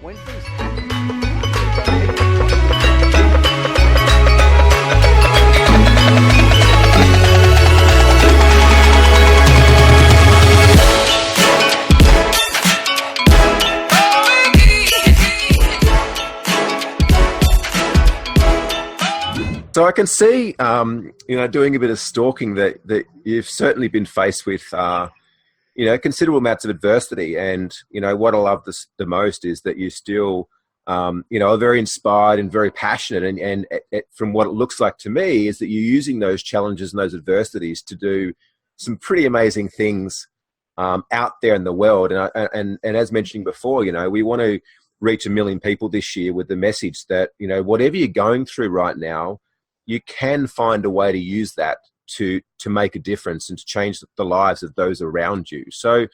When things happen. So I can see, doing a bit of stalking that you've certainly been faced with, considerable amounts of adversity. And, what I love the most is that you still, are very inspired and very passionate. And from what it looks like to me is that you're using those challenges and those adversities to do some pretty amazing things out there in the world. And as mentioning before, we want to reach 1 million people this year with the message that, whatever you're going through right now, you can find a way to use that to make a difference and to change the lives of those around you. So,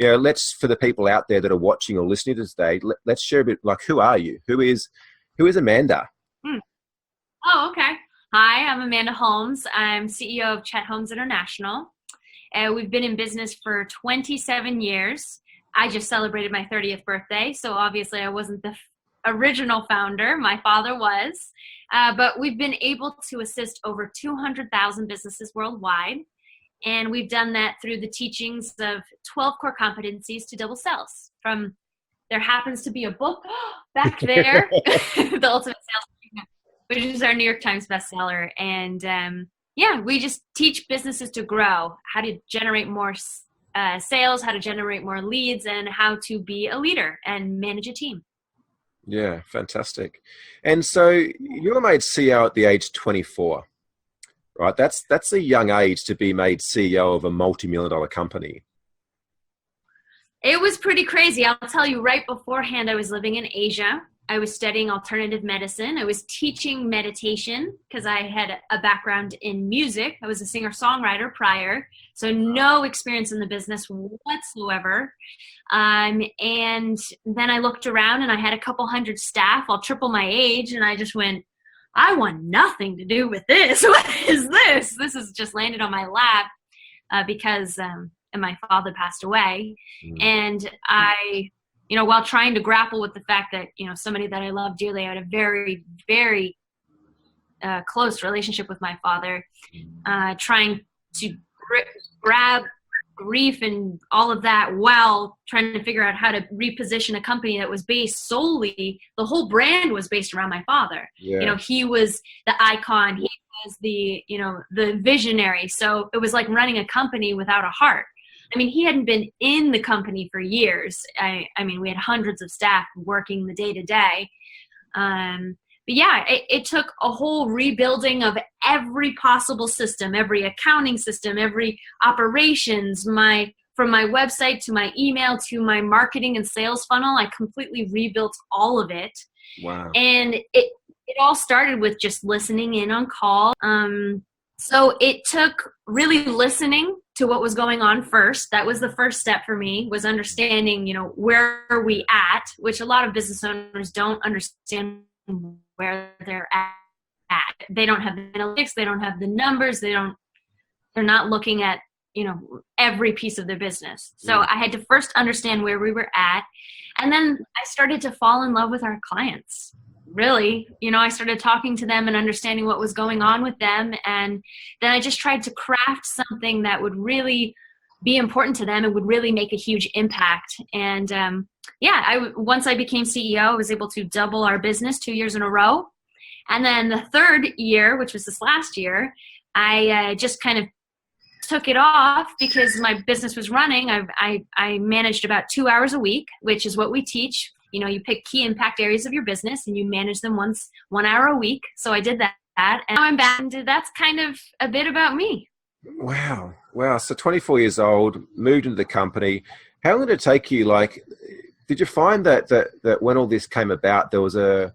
for the people out there that are watching or listening to today, let's share a bit, like, who are you? Who is Amanda? Oh, okay. Hi, I'm Amanda Holmes. I'm CEO of Holmes International. We've been in business for 27 years. I just celebrated my 30th birthday, so obviously I wasn't the original founder. My father was. But we've been able to assist over 200,000 businesses worldwide. And we've done that through the teachings of 12 core competencies to double sales. From there happens to be a book back there, The Ultimate Sales, which is our New York Times bestseller. And we just teach businesses to grow, how to generate more sales, how to generate more leads, and how to be a leader and manage a team. Yeah, fantastic. And so you were made CEO at the age of 24, right? That's a young age to be made CEO of a multi-million-dollar company. It was pretty crazy. I'll tell you, right beforehand, I was living in Asia. I was studying alternative medicine. I was teaching meditation because I had a background in music. I was a singer-songwriter prior, so no experience in the business whatsoever. And then I looked around and I had a couple hundred staff, all triple my age, and I just went, I want nothing to do with this. What is this? This has just landed on my lap because my father passed away. And I, while trying to grapple with the fact that, somebody that I love dearly, I had a very, very close relationship with my father, trying to grab grief and all of that while trying to figure out how to reposition a company that was based solely, the whole brand was based around my father. Yeah. He was the icon. He was the visionary. So it was like running a company without a heart. I mean, he hadn't been in the company for years. I mean, we had hundreds of staff working the day to day. But yeah, it took a whole rebuilding of every possible system, every accounting system, every operations, from my website to my email to my marketing and sales funnel. I completely rebuilt all of it. Wow. And it all started with just listening in on call. So it took really listening to what was going on first. That was the first step for me, was understanding, where are we at, which a lot of business owners don't understand where they're at. They don't have the analytics, they don't have the numbers, they're not looking at, every piece of their business. So I had to first understand where we were at. And then I started to fall in love with our clients. Really, I started talking to them and understanding what was going on with them. And then I just tried to craft something that would really be important to them and would really make a huge impact. And once I became CEO, I was able to double our business 2 years in a row. And then the third year, which was this last year, I just kind of took it off because my business was running. I managed about 2 hours a week, which is what we teach. You pick key impact areas of your business and you manage them 1 hour a week. So I did that. And now I'm back, and that's kind of a bit about me. Wow. So 24 years old, moved into the company. How long did it take you? Did you find that when all this came about, there was a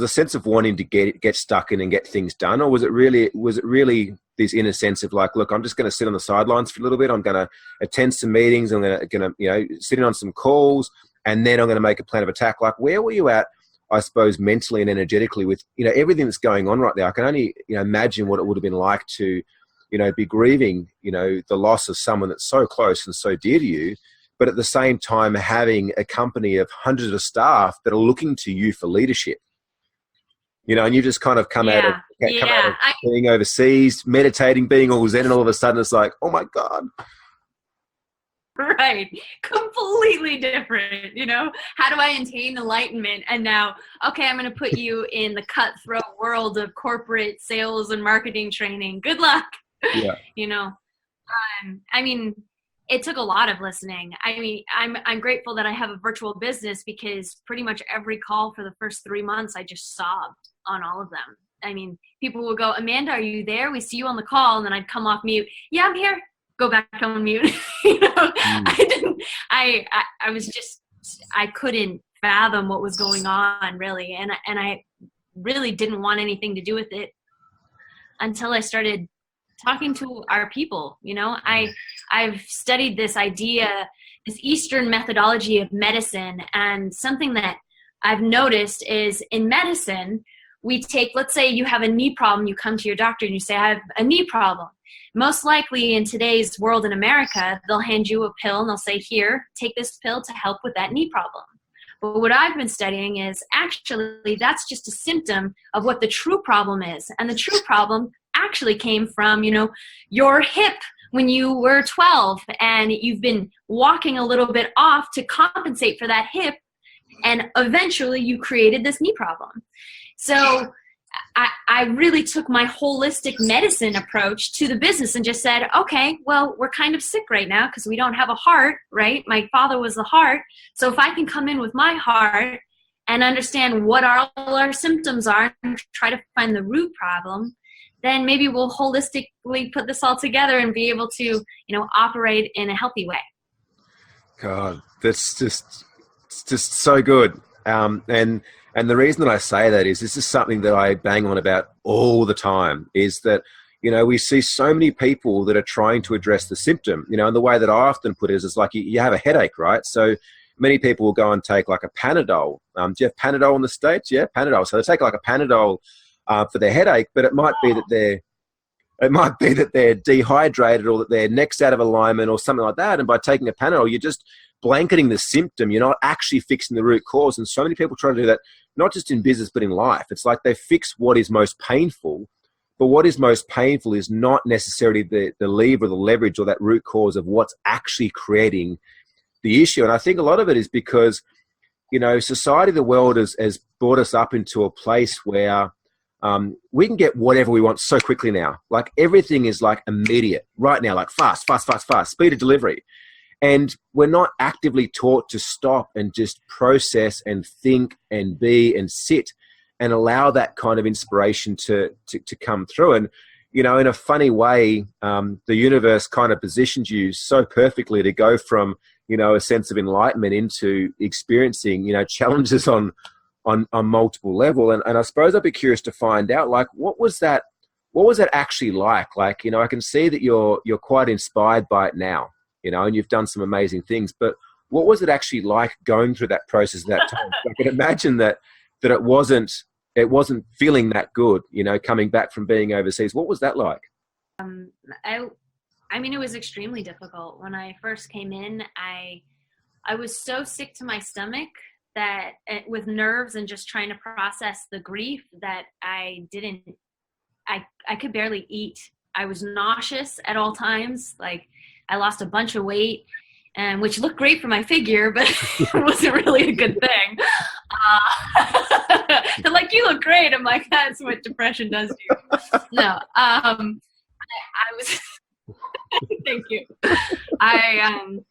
sense of wanting to get stuck in and get things done? Or was it really this inner sense of like, look, I'm just going to sit on the sidelines for a little bit. I'm going to attend some meetings. I'm going to sit in on some calls. And then I'm going to make a plan of attack. Like, where were you at, I suppose, mentally and energetically with, everything that's going on right now? I can only, imagine what it would have been like to, be grieving, the loss of someone that's so close and so dear to you. but at the same time having a company of hundreds of staff that are looking to you for leadership. And you just kind of come out of being overseas, meditating, being all zen, and all of a sudden it's like, oh my God. Right. Completely different. How do I attain enlightenment? And now, okay, I'm going to put you in the cutthroat world of corporate sales and marketing training. Good luck. Yeah. It took a lot of listening. I'm grateful that I have a virtual business, because pretty much every call for the first 3 months, I just sobbed on all of them. People will go, Amanda, are you there? We see you on the call. And then I'd come off mute. Yeah, I'm here. Go back on mute. I couldn't fathom what was going on, really. And I really didn't want anything to do with it until I started talking to our people. I've studied this idea, this Eastern methodology of medicine, and something that I've noticed is in medicine, we take, let's say you have a knee problem, you come to your doctor and you say, I have a knee problem. Most likely in today's world in America, they'll hand you a pill and they'll say, here, take this pill to help with that knee problem. But what I've been studying is actually that's just a symptom of what the true problem is. And the true problem actually came from, your hip when you were 12, and you've been walking a little bit off to compensate for that hip, and eventually you created this knee problem. So I really took my holistic medicine approach to the business and just said, okay, well, we're kind of sick right now because we don't have a heart, right? My father was the heart. So if I can come in with my heart and understand what all our symptoms are and try to find the root problem, then maybe we'll holistically put this all together and be able to, operate in a healthy way. God, it's just so good. And the reason that I say that is this is something that I bang on about all the time, is that, we see so many people that are trying to address the symptom, and the way that I often put it is like you have a headache, right? So many people will go and take like a Panadol. Do you have Panadol in the States? Yeah, Panadol. So they take like a Panadol for their headache, but it might be that they're dehydrated or that their neck's out of alignment or something like that. And by taking a Panadol, you're just blanketing the symptom. You're not actually fixing the root cause. And so many people try to do that, not just in business, but in life. It's like they fix what is most painful, but what is most painful is not necessarily the lever or the leverage or that root cause of what's actually creating the issue. And I think a lot of it is because, society, the world has brought us up into a place where we can get whatever we want so quickly now. Like everything is like immediate right now, like fast, speed of delivery. And we're not actively taught to stop and just process and think and be and sit and allow that kind of inspiration to come through. And, in a funny way, the universe kind of positions you so perfectly to go from, a sense of enlightenment into experiencing, challenges on multiple level. And I suppose I'd be curious to find out, like, what was that actually like? Like, I can see that you're quite inspired by it now, and you've done some amazing things, but what was it actually like going through that process at that time? I can imagine that it wasn't feeling that good, coming back from being overseas. What was that like? It was extremely difficult. When I first came in, I was so sick to my stomach that with nerves and just trying to process the grief that I could barely eat. I was nauseous at all times. Like I lost a bunch of weight, which looked great for my figure, but it wasn't really a good thing. They're like, you look great. I'm like, that's what depression does to you. No, I was, thank you. I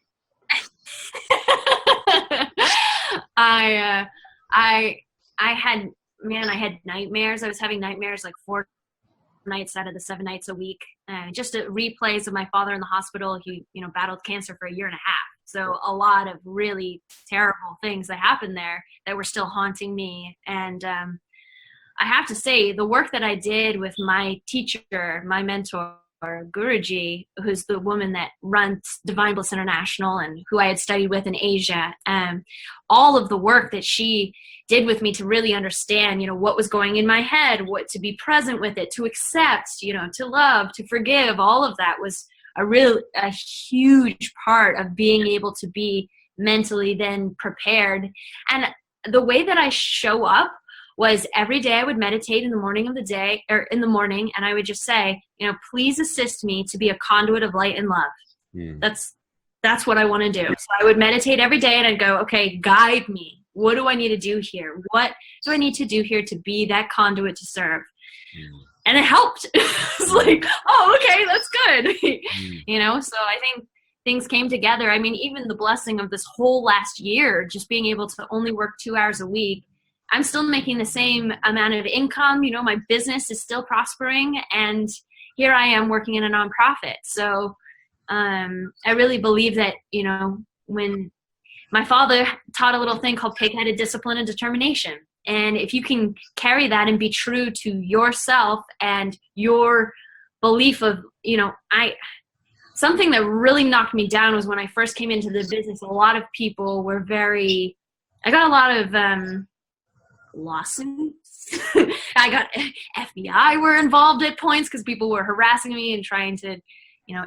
had nightmares. I was having nightmares like 4 nights out of the 7 nights a week. Just replays of my father in the hospital. He, battled cancer for 1.5 years. So a lot of really terrible things that happened there that were still haunting me. And I have to say, the work that I did with my teacher, my mentor, Guruji, who's the woman that runs Divine Bliss International and who I had studied with in Asia, all of the work that she did with me to really understand, what was going in my head, what to be present with it, to accept, to love, to forgive, all of that was a huge part of being able to be mentally then prepared. And the way that I show up was every day I would meditate in the morning of the day, or in the morning, and I would just say, please assist me to be a conduit of light and love. That's what I want to do. So I would meditate every day and I'd go, okay, guide me. What do I need to do here? What do I need to do here to be that conduit to serve? And it helped. It's like, oh, okay, that's good. So I think things came together. I mean, even the blessing of this whole last year, just being able to only work 2 hours a week, I'm still making the same amount of income. My business is still prospering, and here I am working in a nonprofit. So I really believe that, when my father taught a little thing called pig-headed discipline and determination. And if you can carry that and be true to yourself and your belief of, something that really knocked me down was when I first came into the business, a lot of people were I got a lot of lawsuits. I got FBI were involved at points because people were harassing me and trying to,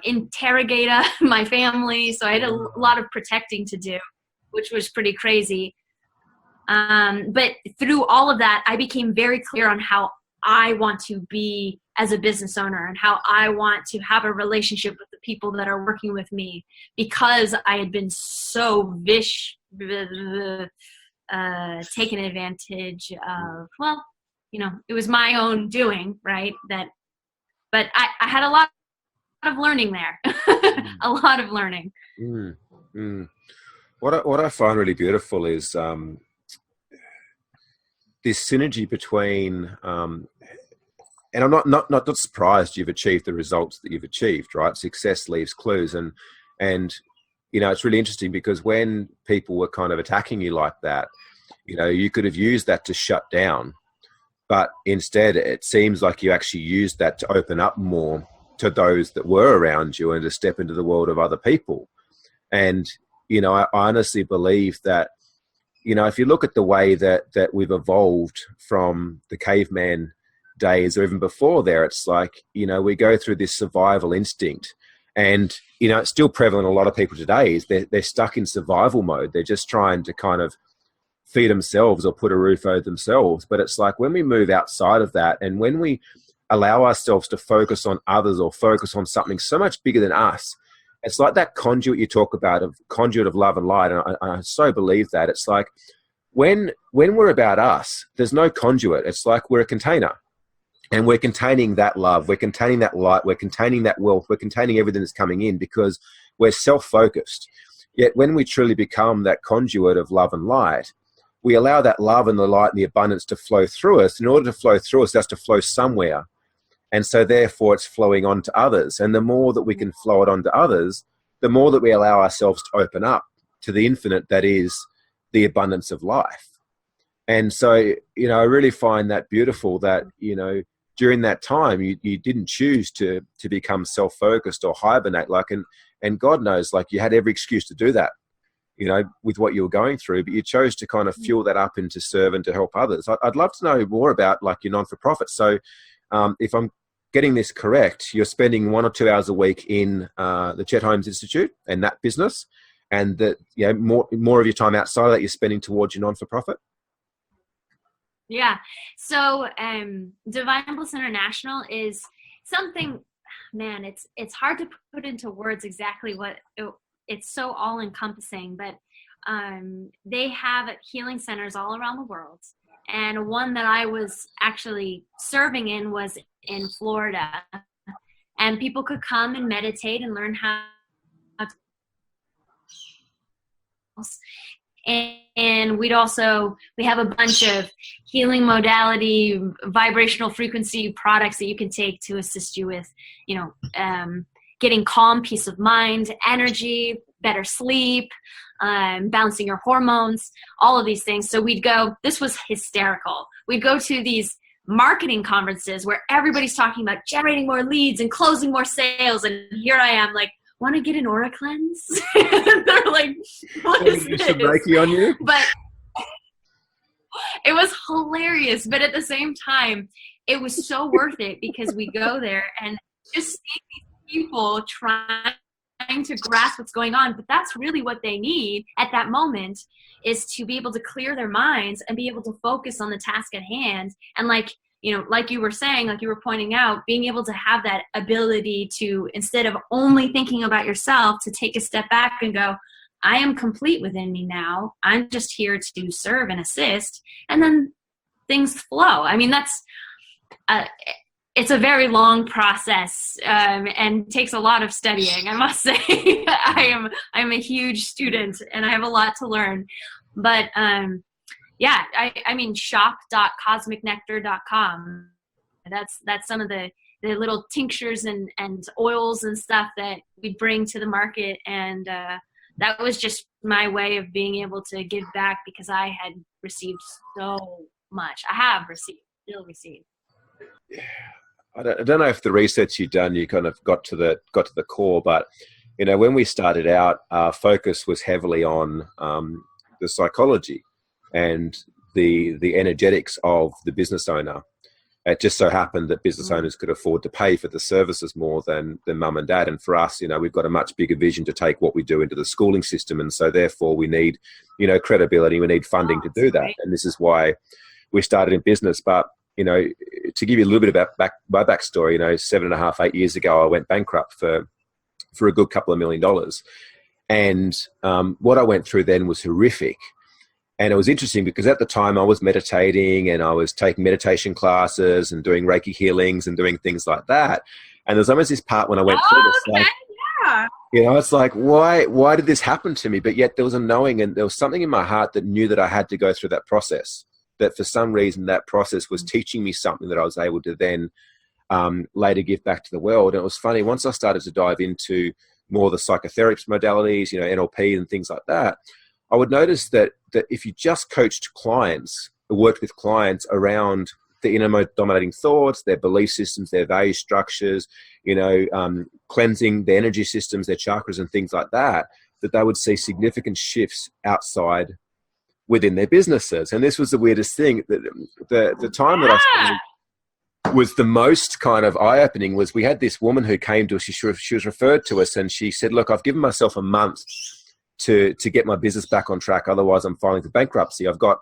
interrogate my family. So I had a lot of protecting to do, which was pretty crazy. But through all of that, I became very clear on how I want to be as a business owner and how I want to have a relationship with the people that are working with me, because I had been so taken advantage of. Well, it was my own doing, right? But I had a lot of learning there, a lot of learning. What I find really beautiful is this synergy between, and I'm not surprised you've achieved the results that you've achieved, right? Success leaves clues, and it's really interesting because when people were kind of attacking you like that, you could have used that to shut down, but instead it seems like you actually used that to open up more to those that were around you and to step into the world of other people. And I honestly believe that, if you look at the way that we've evolved from the caveman days or even before there, it's like, we go through this survival instinct, and, it's still prevalent in a lot of people today is they're stuck in survival mode. They're just trying to kind of feed themselves or put a roof over themselves. But it's like when we move outside of that and when we allow ourselves to focus on others or focus on something so much bigger than us, it's like that conduit you talk about, of conduit of love and light. And I so believe that. It's like when we're about us, there's no conduit. It's like we're a container, and we're containing that love. We're containing that light. We're containing that wealth. We're containing everything that's coming in because we're self-focused. Yet when we truly become that conduit of love and light, we allow that love and the light and the abundance to flow through us. In order to flow through us, it has to flow somewhere. And so therefore it's flowing on to others. And the more that we can flow it on to others, the more that we allow ourselves to open up to the infinite that is the abundance of life. And so, I really find that beautiful that, during that time, you didn't choose to become self-focused or hibernate, and God knows, you had every excuse to do that, with what you were going through, but you chose to kind of fuel that up and to serve and to help others. I'd love to know more about your non-for-profit. So if I'm getting this correct, you're spending 1 or 2 hours a week in the Chet Holmes Institute and that business, and that more of your time outside of that you're spending towards your non-for-profit. Yeah. So Divine Bliss International is something, man, it's hard to put into words exactly what it's so all encompassing, but they have healing centers all around the world. And one that I was actually serving in was in Florida, and people could come and meditate and learn how to. And we have a bunch of healing modality, vibrational frequency products that you can take to assist you with, getting calm, peace of mind, energy, better sleep, balancing your hormones, all of these things. So this was hysterical. We'd go to these marketing conferences where everybody's talking about generating more leads and closing more sales. And here I am want to get an aura cleanse? And they're like, what is this? Reiki on you? But it was hilarious. But at the same time, it was so worth it because we go there and just seeing these people trying to grasp what's going on, but that's really what they need at that moment, is to be able to clear their minds and be able to focus on the task at hand. And like you were saying, like you were pointing out, being able to have that ability to, instead of only thinking about yourself, to take a step back and go, I am complete within me now. I'm just here to serve and assist. And then things flow. I mean, that's, it's a very long process, and takes a lot of studying, I must say. I'm a huge student and I have a lot to learn, but yeah, I mean, shop.cosmicnectar.com. That's some of the little tinctures and oils and stuff that we bring to the market. And that was just my way of being able to give back, because I had received so much. I have received, still receive. Yeah. I don't know if the research you've done, you kind of got to the core, but when we started out, our focus was heavily on the psychology and the energetics of the business owner. It just so happened that business owners could afford to pay for the services more than mum and dad. And for us, we've got a much bigger vision to take what we do into the schooling system. And so therefore we need, credibility. We need funding to do that. Right. And this is why we started in business. But, to give you a little bit about my backstory, 7.5, 8 years ago, I went bankrupt for a good couple of $1 million. And what I went through then was horrific. And it was interesting because at the time I was meditating and I was taking meditation classes and doing Reiki healings and doing things like that. And there's almost this part when I went through this, like, it's like, why did this happen to me? But yet there was a knowing, and there was something in my heart that knew that I had to go through that process, that for some reason that process was teaching me something that I was able to then later give back to the world. And it was funny, once I started to dive into more of the psychotherapy modalities, NLP and things like that, I would notice that if you just coached clients, worked with clients around the inner dominating thoughts, their belief systems, their value structures, cleansing their energy systems, their chakras and things like that, that they would see significant shifts outside within their businesses. And this was the weirdest thing. The time that I spent was the most kind of eye-opening was we had this woman who came to us, she was referred to us, and she said, look, I've given myself a month to get my business back on track. Otherwise, I'm filing for bankruptcy. I've got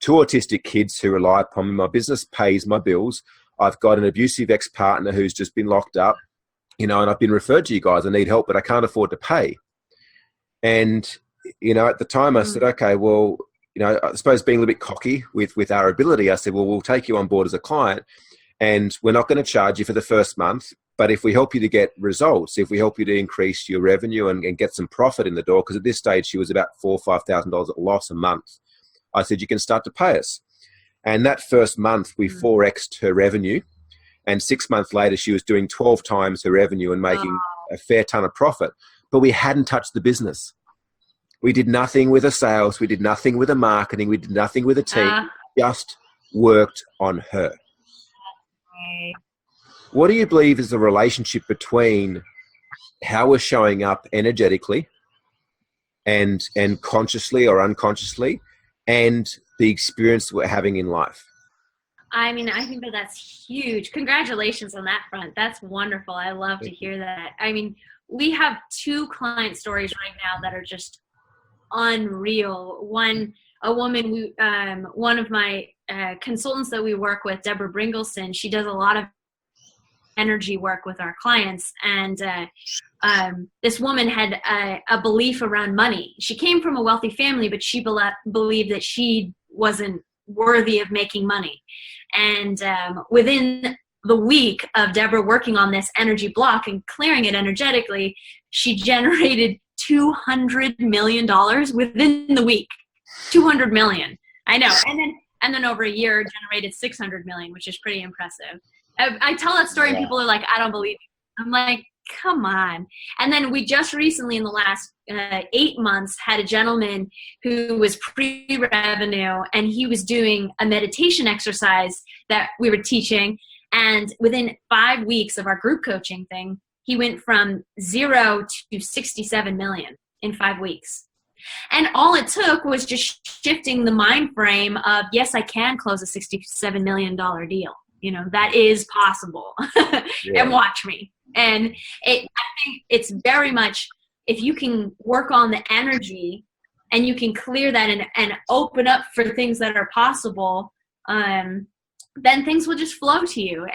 2 autistic kids who rely upon me. My business pays my bills. I've got an abusive ex-partner who's just been locked up, and I've been referred to you guys. I need help, but I can't afford to pay. And, at the time I said, okay, well, I suppose being a little bit cocky with our ability, I said, well, we'll take you on board as a client and we're not going to charge you for the first month. But if we help you to get results, if we help you to increase your revenue and get some profit in the door, because at this stage she was about $4,000 or $5,000 at loss a month, I said, you can start to pay us. And that first month we 4x'd her revenue. And 6 months later, she was doing 12 times her revenue and making a fair ton of profit. But we hadn't touched the business. We did nothing with the sales. We did nothing with the marketing. We did nothing with the team. Just worked on her. What do you believe is the relationship between how we're showing up energetically and consciously or unconsciously and the experience we're having in life? I mean, I think that's huge. Congratulations on that front. That's wonderful. I love to hear that. I mean, we have 2 client stories right now that are just unreal. One, a woman, one of my consultants that we work with, Deborah Bringleson, she does a lot of energy work with our clients. And this woman had a belief around money. She came from a wealthy family, but she believed that she wasn't worthy of making money. And within the week of Deborah working on this energy block and clearing it energetically, she generated $200 million within the week. 200 million. I know. And then over a year generated 600 million, which is pretty impressive. I tell that story and people are like, I don't believe it. I'm like, come on. And then we just recently in the last 8 months had a gentleman who was pre-revenue, and he was doing a meditation exercise that we were teaching. And within 5 weeks of our group coaching thing, he went from 0 to 67 million in 5 weeks. And all it took was just shifting the mind frame of, yes, I can close a $67 million deal. That is possible. And watch me. And I think it's very much, if you can work on the energy and you can clear that and open up for things that are possible, then things will just flow to you.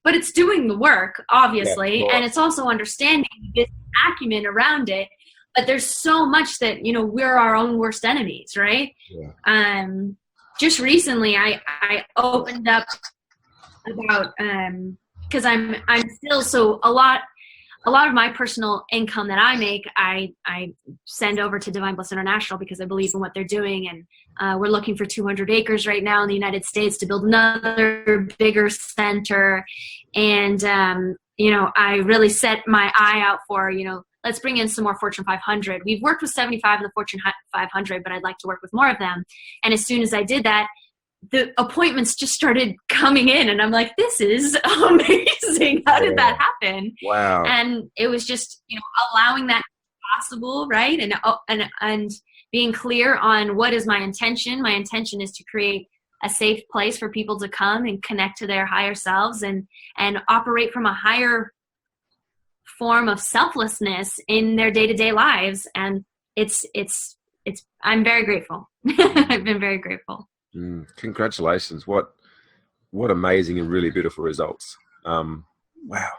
But it's doing the work, obviously, and it's also understanding this acumen around it. But there's so much that, we're our own worst enemies, right? Yeah. Just recently, I opened up about, because I'm still, so a lot of my personal income that I make, I send over to Divine Bliss International because I believe in what they're doing. And we're looking for 200 acres right now in the United States to build another bigger center. And, I really set my eye out for, let's bring in some more Fortune 500. We've worked with 75 of the Fortune 500, but I'd like to work with more of them. And as soon as I did that, the appointments just started coming in, and I'm like, this is amazing. How did that happen? Wow. And it was just, allowing that possible, right? And being clear on what is my intention. My intention is to create a safe place for people to come and connect to their higher selves and operate from a higher form of selflessness in their day-to-day lives. And I'm very grateful. I've been very grateful. Congratulations. What amazing and really beautiful results. Wow.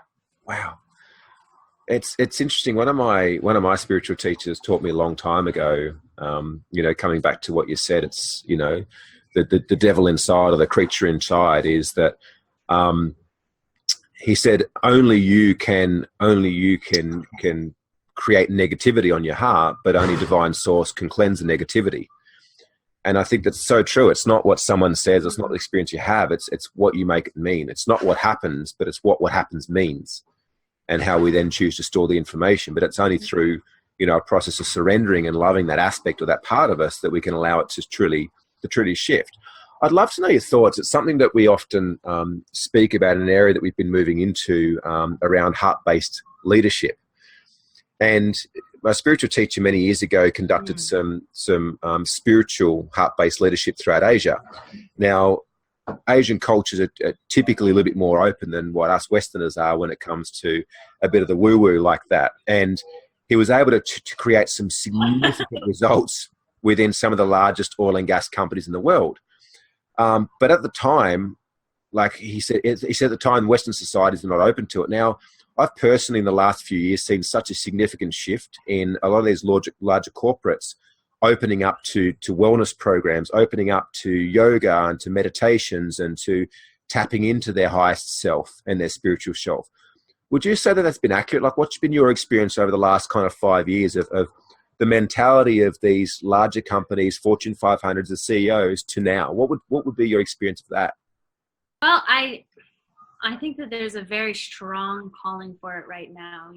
It's interesting. One of my spiritual teachers taught me a long time ago, coming back to what you said, it's, the devil inside, or the creature inside, is that, he said, only you can create negativity on your heart, but only divine source can cleanse the negativity. And I think that's so true. It's not what someone says. It's not the experience you have. It's what you make it mean. It's not what happens, but it's what happens means, and how we then choose to store the information. But it's only through, a process of surrendering and loving that aspect or that part of us that we can allow it to truly shift. I'd love to know your thoughts. It's something that we often speak about in an area that we've been moving into around heart-based leadership. And my spiritual teacher many years ago conducted some spiritual heart-based leadership throughout Asia. Now, Asian cultures are typically a little bit more open than what us Westerners are when it comes to a bit of the woo-woo like that. And he was able to create some significant results within some of the largest oil and gas companies in the world. But at the time, like he said at the time, Western societies are not open to it. Now, I've personally, in the last few years, seen such a significant shift in a lot of these larger corporates opening up to wellness programs, opening up to yoga and to meditations and to tapping into their highest self and their spiritual self. Would you say that that's been accurate? Like, what's been your experience over the last kind of 5 years of the mentality of these larger companies, Fortune 500s, the CEOs, to now? What would be your experience of that? Well, I think that there's a very strong calling for it right now.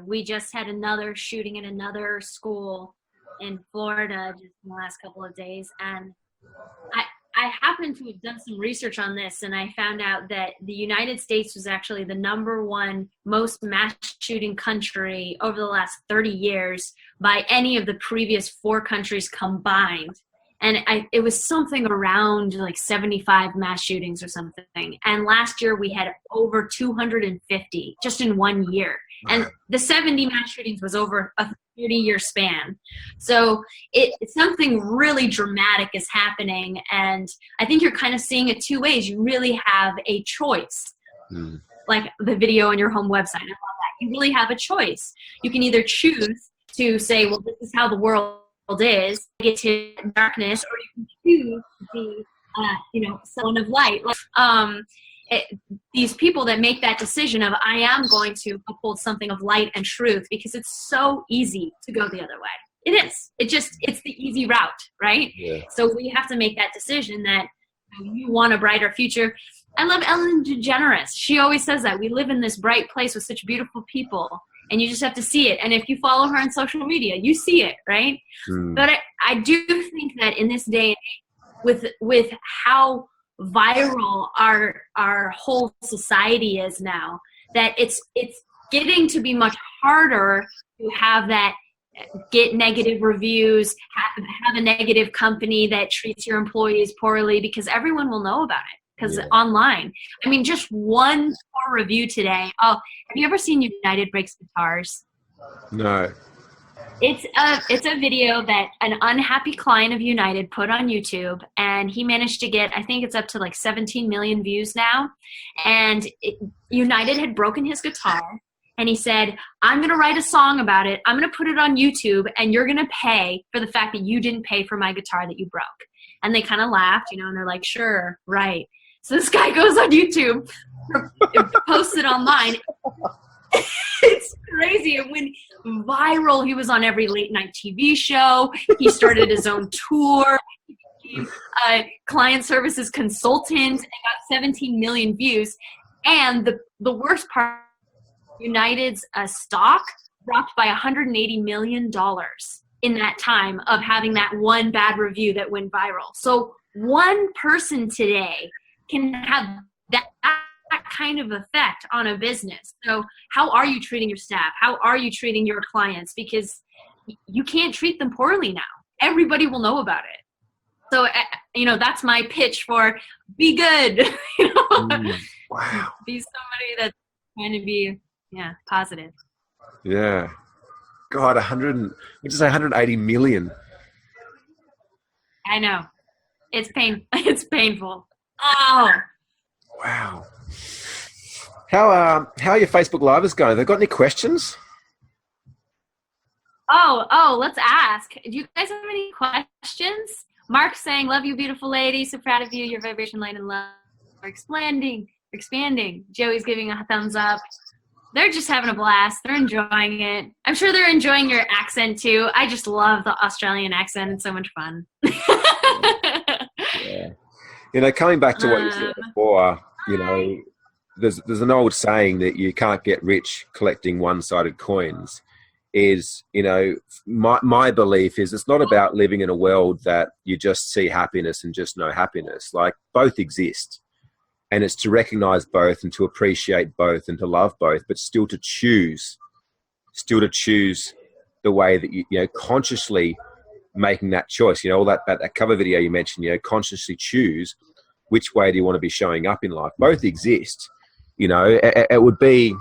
We just had another shooting in another school in Florida just in the last couple of days. And I happened to have done some research on this, and I found out that the United States was actually the #1 most mass shooting country over the last 30 years by any of the previous 4 countries combined. And it was something around like 75 mass shootings or something. And last year we had over 250 just in 1 year. And the 70 mass shootings was over a 30-year span. So it's something really dramatic is happening. And I think you're kind of seeing it 2 ways. You really have a choice, like the video on your home website. I love that. You really have a choice. You can either choose to say, well, this is how the world is, get to darkness, or you can choose to be, someone of light. These people that make that decision of, I am going to uphold something of light and truth, because it's so easy to go the other way. It is. It's the easy route, right? Yeah. So we have to make that decision that you want a brighter future. I love Ellen DeGeneres. She always says that we live in this bright place with such beautiful people, and you just have to see it. And if you follow her on social media, you see it, right? But I do think that in this day and age, with how viral our whole society is now, that it's getting to be much harder to have that, get negative reviews, have a negative company that treats your employees poorly, because everyone will know about it. because online. I mean, just one poor review today. Oh, have you ever seen United Breaks Guitars? No. It's a video that an unhappy client of United put on YouTube, and he managed to get, I think it's up to like 17 million views now. And United had broken his guitar, and he said, I'm going to write a song about it. I'm going to put it on YouTube, and you're going to pay for the fact that you didn't pay for my guitar that you broke. And they kind of laughed, and they're like, sure, right. So this guy goes on YouTube, posts it online. It's crazy. It went viral. He was on every late night TV show. He started his own tour. He became a client services consultant and got 17 million views. And the worst part, United's stock dropped by $180 million in that time of having that one bad review that went viral. So one person today can have that kind of effect on a business. So how are you treating your staff? How are you treating your clients? Because you can't treat them poorly now. Everybody will know about it. So, that's my pitch for be good. Wow. Be somebody that's trying to be, positive. Yeah. God, 180 million. I know. It's painful. Oh. Wow. How are your Facebook Livers going? They got any questions? Oh, let's ask. Do you guys have any questions? Mark's saying, love you, beautiful lady. So proud of you. Your vibration, light, and love are expanding. Joey's giving a thumbs up. They're just having a blast. They're enjoying it. I'm sure they're enjoying your accent too. I just love the Australian accent. It's so much fun. Yeah. Coming back to what you said before, there's an old saying that you can't get rich collecting one-sided coins. My belief is it's not about living in a world that you just see happiness and just know happiness. Like, both exist, and it's to recognize both and to appreciate both and to love both, but still to choose the way that you consciously making that choice. All that cover video you mentioned, consciously choose which way do you want to be showing up in life. Both exist. It would be,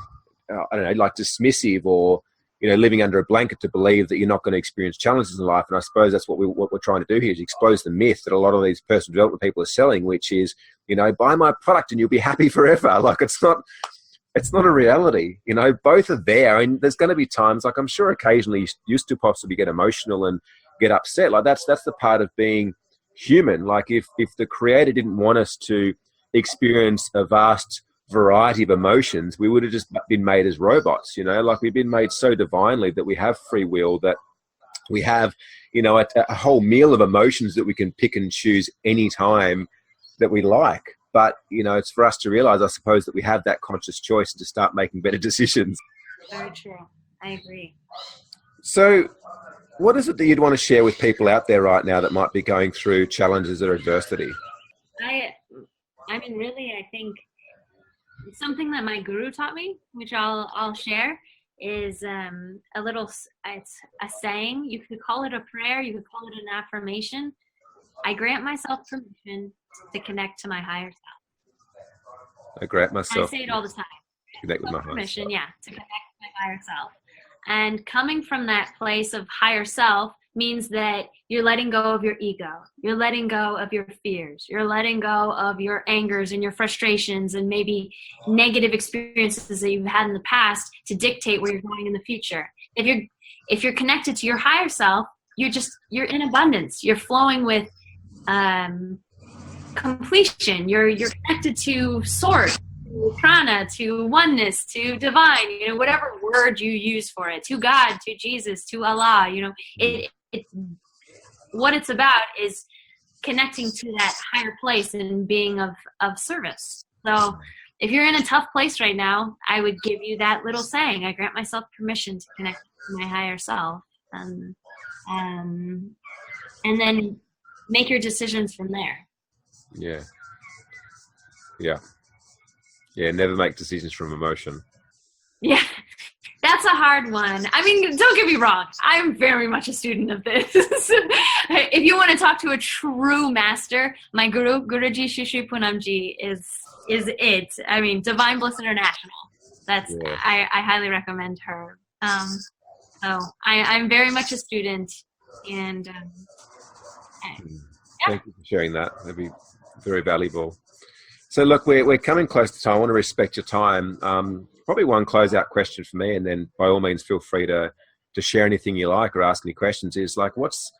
I don't know, like dismissive or, living under a blanket to believe that you're not going to experience challenges in life. And I suppose that's what we're trying to do here, is expose the myth that a lot of these personal development people are selling, which is, buy my product and you'll be happy forever. Like, it's not a reality. Both are there. And there's going to be times, like, I'm sure occasionally you used to possibly get emotional and get upset. Like, that's the part of being human. Like, if the Creator didn't want us to experience a vast variety of emotions, we would have just been made as robots. Like, we've been made so divinely that we have free will, that we have a whole meal of emotions that we can pick and choose any time that we like. But it's for us to realize, I suppose, that we have that conscious choice to start making better decisions. Very true. I agree. So what is it that you'd want to share with people out there right now that might be going through challenges or adversity? I think something that my guru taught me, which I'll share, is it's a saying. You could call it a prayer, you could call it an affirmation. I grant myself permission to connect to my higher self. I grant myself. I say it all the time. Connect with my permission, higher self. to connect to my higher self. And coming from that place of higher self means that you're letting go of your ego. You're letting go of your fears. You're letting go of your angers and your frustrations and maybe negative experiences that you've had in the past to dictate where you're going in the future. If you're connected to your higher self, you're in abundance. You're flowing with completion. You're connected to source, to prana, to oneness, to divine, whatever word you use for it, to God, to Jesus, to Allah. What it's about is connecting to that higher place and being of service. So if you're in a tough place right now, I would give you that little saying. I grant myself permission to connect to my higher self, and then make your decisions from there. Yeah. Never make decisions from emotion. Yeah, That's a hard one. I mean, don't get me wrong. I'm very much a student of this. If you want to talk to a true master, my guru, Guruji Shri Punamji, is it. I mean, Divine Bliss International. That's I highly recommend her. So I'm very much a student, and thank you for sharing that. That'd be very valuable. So look, we're coming close to time. I want to respect your time. Probably one closeout question for me, and then by all means feel free to share anything you like or ask any questions, is like, what's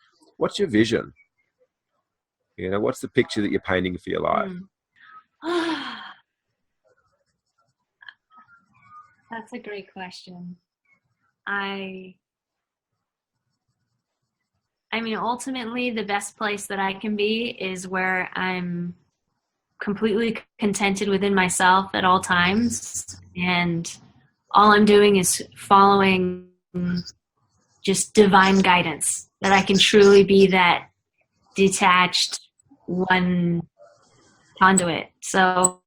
your vision? You know, what's the picture that you're painting for your life? That's a great question. I mean, ultimately, the best place that I can be is where I'm completely contented within myself at all times, and all I'm doing is following just divine guidance, that I can truly be that detached one conduit. So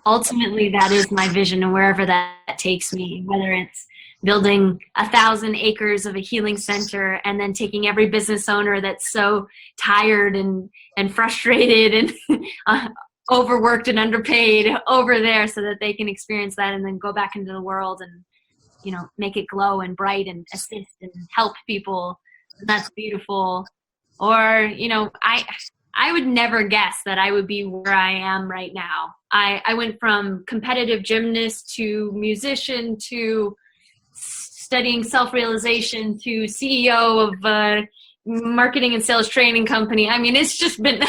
ultimately, that is my vision, and wherever that takes me, whether it's building 1,000 acres of a healing center and then taking every business owner that's so tired and frustrated and overworked and underpaid over there so that they can experience that and then go back into the world and, you know, make it glow and bright and assist and help people. And that's beautiful. Or, you know, I would never guess that I would be where I am right now. I went from competitive gymnast to musician to studying self-realization to CEO of a marketing and sales training company. I mean, it's just been,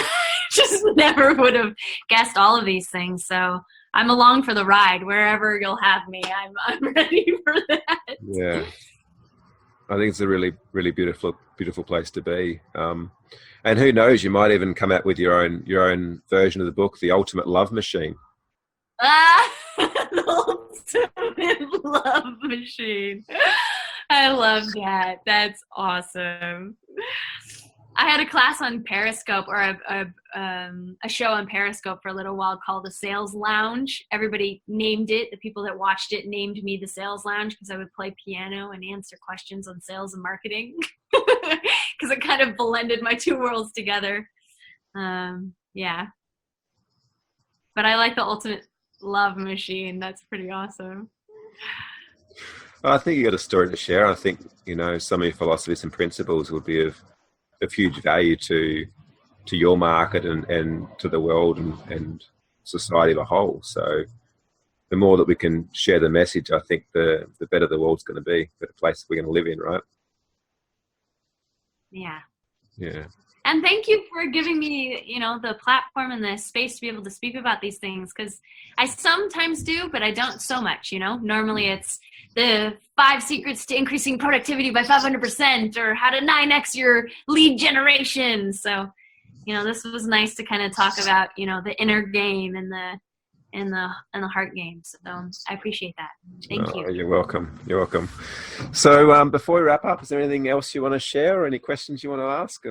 just never would have guessed all of these things. So I'm along for the ride. Wherever you'll have me, I'm ready for that. Yeah. I think it's a really, really beautiful place to be. And who knows, you might even come out with your own version of the book, The Ultimate Love Machine. The ultimate love machine. I love that. That's awesome. I had a class on Periscope, or a show on Periscope for a little while called The Sales Lounge. Everybody named it. The people that watched it named me The Sales Lounge because I would play piano and answer questions on sales and marketing because it kind of blended my two worlds together. Yeah. But I like the ultimate love machine. That's pretty awesome. I think you got a story to share. I think, you know, some of your philosophies and principles would be of huge value to your market and to the world and society as a whole. So the more that we can share the message, I think the better the world's going to be, the better place we're going to live in, right? Yeah. Yeah. And thank you for giving me, you know, the platform and the space to be able to speak about these things, because I sometimes do, but I don't so much, you know. Normally it's the 5 secrets to increasing productivity by 500% or how to 9x your lead generation. So, you know, this was nice to kind of talk about, you know, the inner game and the heart game. So I appreciate that. Thank you. You're welcome. You're welcome. So before we wrap up, is there anything else you want to share or any questions you want to ask?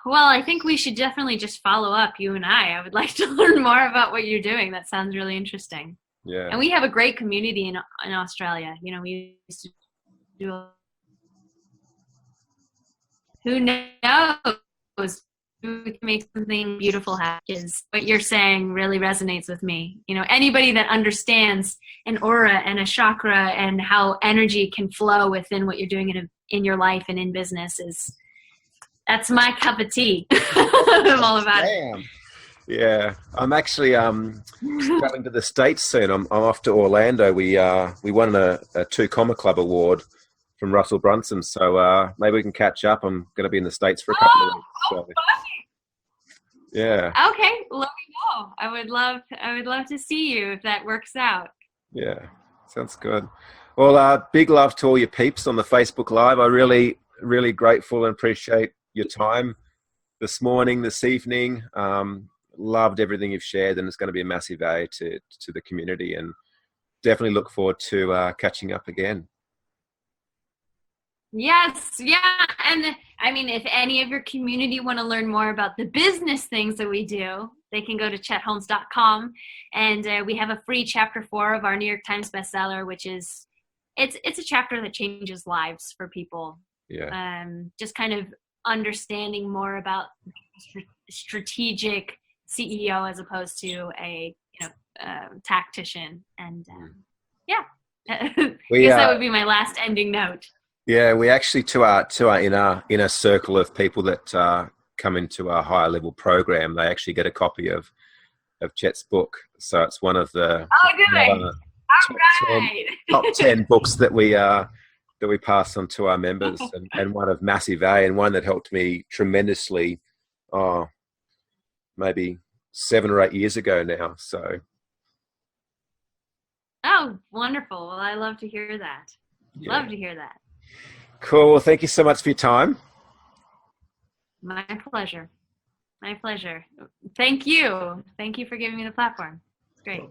Well, I think we should definitely just follow up, you and I. I would like to learn more about what you're doing. That sounds really interesting. Yeah. And we have a great community in Australia. You know, we used to do. Who knows? We can make something beautiful happen. Because what you're saying really resonates with me. You know, anybody that understands an aura and a chakra and how energy can flow within what you're doing in your life and in business that's my cup of tea. I'm all about it. Yeah, I'm actually traveling to the States soon. I'm off to Orlando. We won a 2 Comma Club award from Russell Brunson, so maybe we can catch up. I'm going to be in the States for a couple of weeks. So. Funny. Yeah. Okay, let me know. I would love to see you if that works out. Yeah, sounds good. Well, big love to all your peeps on the Facebook Live. I really, really grateful and appreciate your time this morning, this evening. Loved everything you've shared, and it's going to be a massive aid to the community, and definitely look forward to catching up again. Yes, yeah. And I mean, if any of your community want to learn more about the business things that we do, they can go to chetholmes.com, and we have a free chapter 4 of our New York Times bestseller, which is it's a chapter that changes lives for people. Yeah. Just kind of understanding more about strategic CEO as opposed to a tactician, and yeah. I guess that would be my last ending note. Yeah, we actually to our inner circle of people that come into our higher level program, they actually get a copy of Chet's book. So it's one of the top 10 books that we pass on to our members, and one of massive and one that helped me tremendously. Maybe 7 or 8 years ago now. So. Oh, wonderful. Well, I love to hear that. Yeah. Love to hear that. Cool. Well, thank you so much for your time. My pleasure. My pleasure. Thank you. Thank you for giving me the platform. It's great.